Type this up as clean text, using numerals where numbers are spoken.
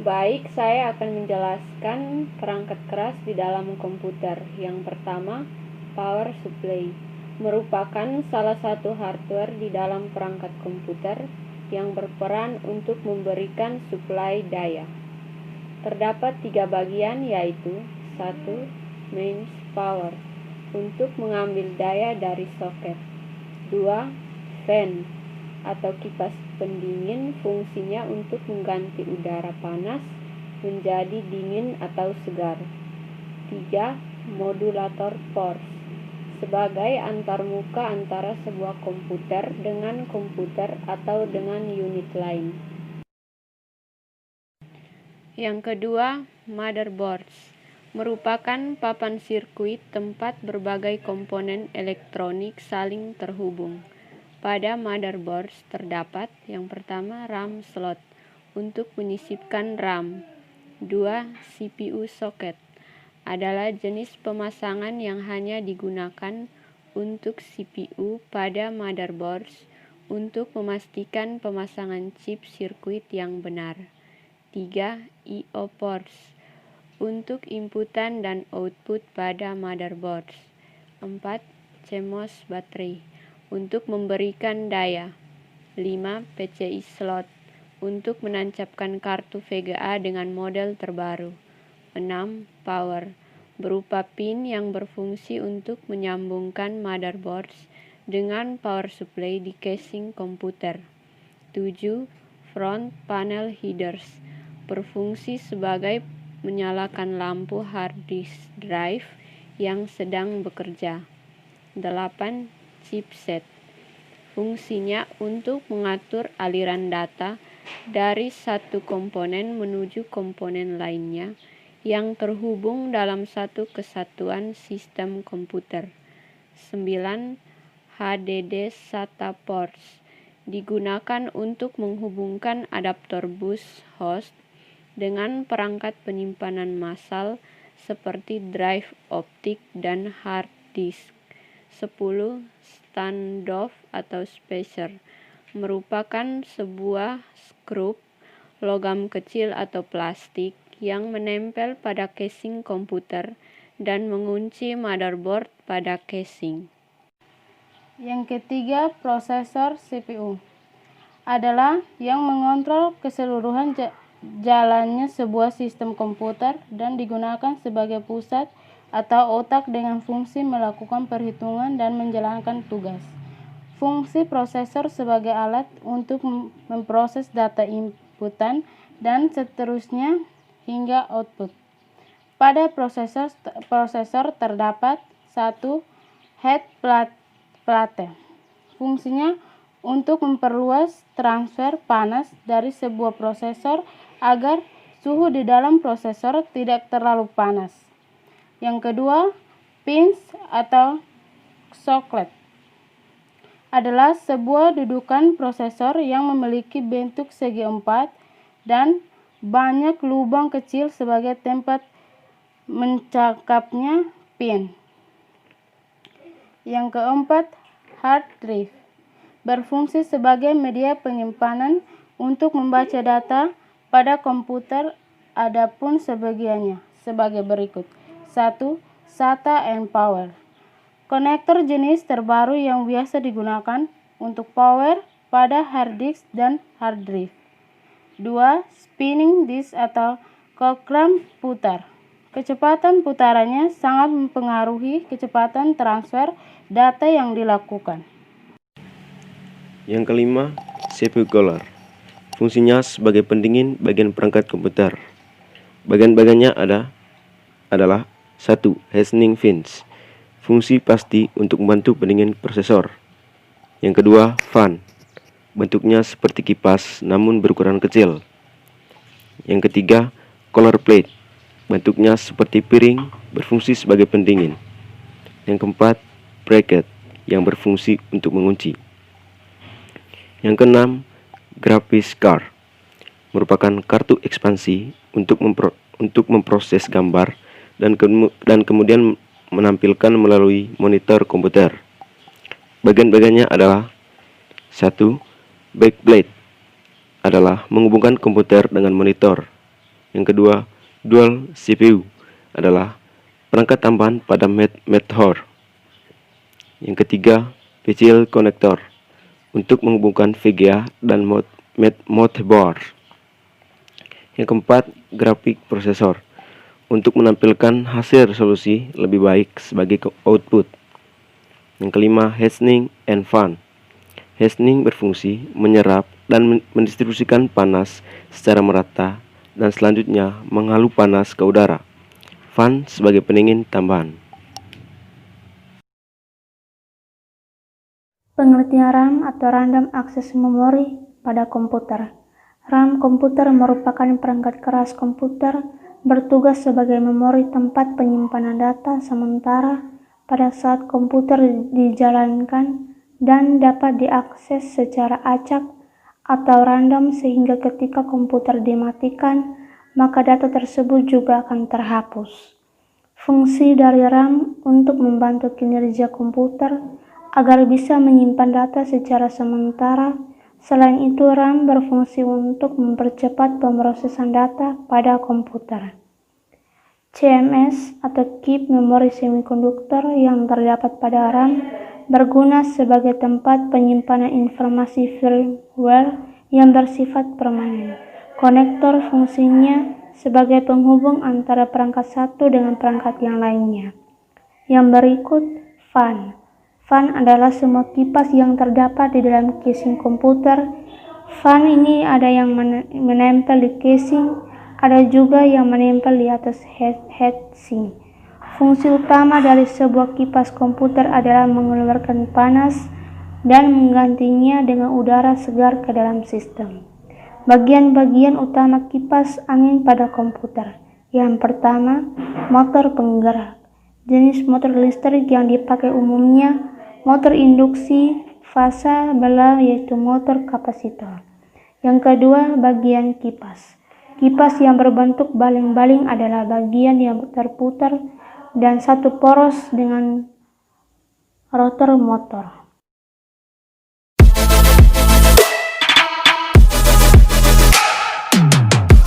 baik, saya akan menjelaskan perangkat keras di dalam komputer. Yang pertama, power supply merupakan salah satu hardware di dalam perangkat komputer yang berperan untuk memberikan suplai daya. Terdapat 3 bagian, yaitu 1. Mains power untuk mengambil daya dari soket. 2. Fan atau kipas pendingin, fungsinya untuk mengganti udara panas menjadi dingin atau segar. 3. Modulator force sebagai antarmuka antara sebuah komputer dengan komputer atau dengan unit lain. Yang kedua, motherboards merupakan papan sirkuit tempat berbagai komponen elektronik saling terhubung. Pada motherboards terdapat yang pertama RAM slot untuk menyisipkan RAM. 2. CPU socket adalah jenis pemasangan yang hanya digunakan untuk CPU pada motherboards untuk memastikan pemasangan chip sirkuit yang benar. 3. I/O ports untuk inputan dan output pada motherboards. 4. CMOS baterai untuk memberikan daya. 5. PCI slot untuk menancapkan kartu VGA dengan model terbaru. 6. Power berupa pin yang berfungsi untuk menyambungkan motherboards dengan power supply di casing komputer. 7. Front panel headers berfungsi sebagai menyalakan lampu hard disk drive yang sedang bekerja. 8. Chipset fungsinya untuk mengatur aliran data dari satu komponen menuju komponen lainnya yang terhubung dalam satu kesatuan sistem komputer. 9. HDD SATA ports digunakan untuk menghubungkan adaptor bus host dengan perangkat penyimpanan massal seperti drive optik dan hard disk. 10. Standoff atau spacer merupakan sebuah skrup logam kecil atau plastik yang menempel pada casing komputer dan mengunci motherboard pada casing. Yang ketiga, prosesor CPU adalah yang mengontrol keseluruhan jalannya sebuah sistem komputer dan digunakan sebagai pusat atau otak dengan fungsi melakukan perhitungan dan menjalankan tugas. Fungsi prosesor sebagai alat untuk memproses data inputan dan seterusnya hingga output. Pada prosesor terdapat 1. Head plate. Fungsinya untuk memperluas transfer panas dari sebuah prosesor agar suhu di dalam prosesor tidak terlalu panas. Yang kedua, pins atau socket adalah sebuah dudukan prosesor yang memiliki bentuk segi empat dan banyak lubang kecil sebagai tempat mencakapnya pin. Yang keempat, hard drive berfungsi sebagai media penyimpanan untuk membaca data pada komputer. Adapun sebagiannya sebagai berikut. 1. SATA and power. Konektor jenis terbaru yang biasa digunakan untuk power pada hard disk dan hard drive. 2. Spinning disk atau program putar. Kecepatan putarannya sangat mempengaruhi kecepatan transfer data yang dilakukan. Yang kelima, CPU cooler. Fungsinya sebagai pendingin bagian perangkat komputer. Bagian-bagiannya adalah 1. Heating fins, fungsi pasti untuk membantu pendingin prosesor. Yang kedua, fan, bentuknya seperti kipas namun berukuran kecil. Yang ketiga, cooler plate, bentuknya seperti piring, berfungsi sebagai pendingin. Yang keempat, bracket, yang berfungsi untuk mengunci. Yang keenam, graphics card, merupakan kartu ekspansi untuk memproses gambar dan kemudian menampilkan melalui monitor komputer. Bagian-bagiannya adalah 1. Backplate adalah menghubungkan komputer dengan monitor. Yang kedua, dual CPU adalah perangkat tambahan pada mother. Yang ketiga, VCL connector untuk menghubungkan VGA dan motherboard. Yang keempat, grafik prosesor untuk menampilkan hasil resolusi lebih baik sebagai output. Yang kelima, heatsink and fan. Heatsink berfungsi menyerap dan mendistribusikan panas secara merata dan selanjutnya menghalu panas ke udara. Fan sebagai pendingin tambahan. Pengertian RAM atau Random Access Memory pada komputer. RAM komputer merupakan perangkat keras komputer bertugas sebagai memori tempat penyimpanan data sementara pada saat komputer dijalankan dan dapat diakses secara acak atau random sehingga ketika komputer dimatikan, maka data tersebut juga akan terhapus. Fungsi dari RAM untuk membantu kinerja komputer agar bisa menyimpan data secara sementara. Selain itu, RAM berfungsi untuk mempercepat pemrosesan data pada komputer. CMS atau Chip Memory Semiconductor yang terdapat pada RAM berguna sebagai tempat penyimpanan informasi firmware yang bersifat permanen. Konektor fungsinya sebagai penghubung antara perangkat satu dengan perangkat yang lainnya. Yang berikut, fan. Fan adalah semua kipas yang terdapat di dalam casing komputer. Fan ini ada yang menempel di casing, ada juga yang menempel di atas heatsink. Fungsi utama dari sebuah kipas komputer adalah mengeluarkan panas dan menggantinya dengan udara segar ke dalam sistem. Bagian-bagian utama kipas angin pada komputer. Yang pertama, motor penggerak. Jenis motor listrik yang dipakai umumnya motor induksi fasa belah yaitu motor kapasitor. Yang kedua, bagian kipas. Kipas yang berbentuk baling-baling adalah bagian yang terputar dan satu poros dengan rotor motor.